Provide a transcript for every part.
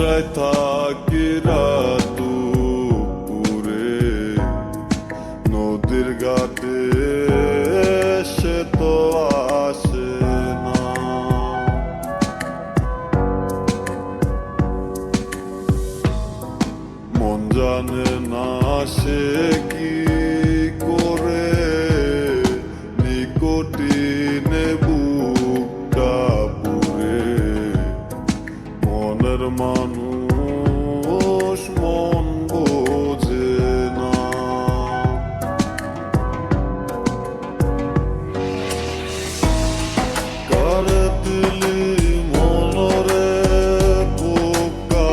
আশায় থাকি রাত দুপুরে, নদীর ঘাটে সে তো আসে না। মন জানে না সে কি করে নিকটিনে বুকটা পুরে। মনের মানুষ মন বোঝে না। কারে দিলি মনরে বোকা,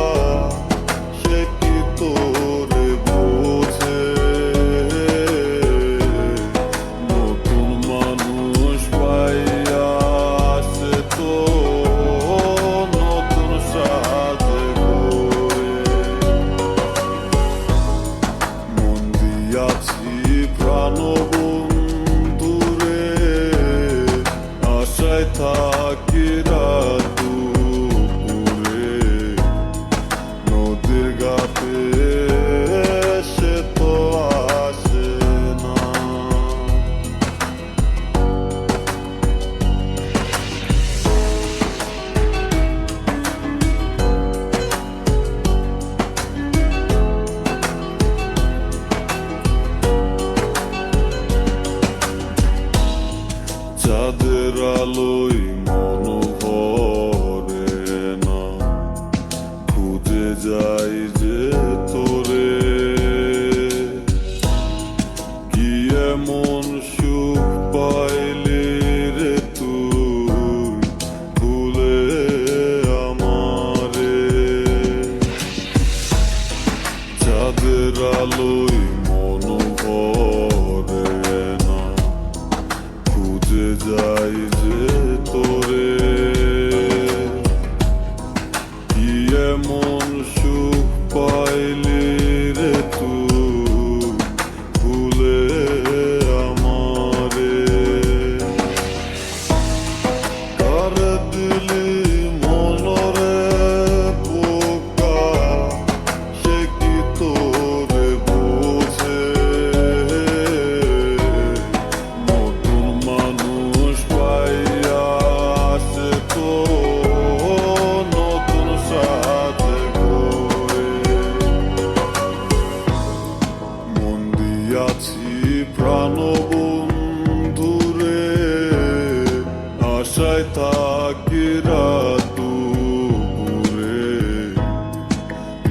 সে কি তোরে বোঝে। নতুন মানুষ পাইয়া আসে তো নতুন সাজে ঘোরে। মন দিয়াছি প্রাণ বন্ধুরে, আশায় থাকি রাত দুপুরে, নদীর ঘাটে সে তো আসে না। চাঁদের আলোয় মন ভরে না, খুঁজে যাই যে তোরে। কি এমন সুখ পাইলি রে তুই ভুলে আমারে। চাঁদের আলোয় মন ভরে না, খুঁজে যাই যে তোরে। কি এমন সুখ পাইলি রে তুই ভুলে আমারে। কারে দিলি মনরে বোকা, সে কি তোরে বোঝে। নতুন মানুষ পাইয়া আসে তো নতুন সাথে ঘোরে। মন দিয়াছি প্রাণ বন্ধুরে, আশায় থাকি রাত দুপুরে,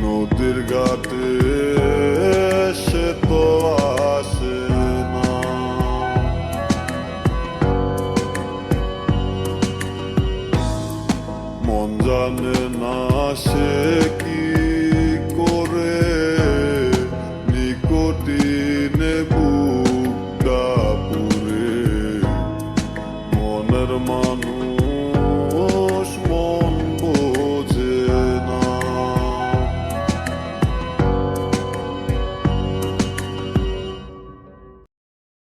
নদীর ঘাটে সে তো আসে না। মন জানে না সে কি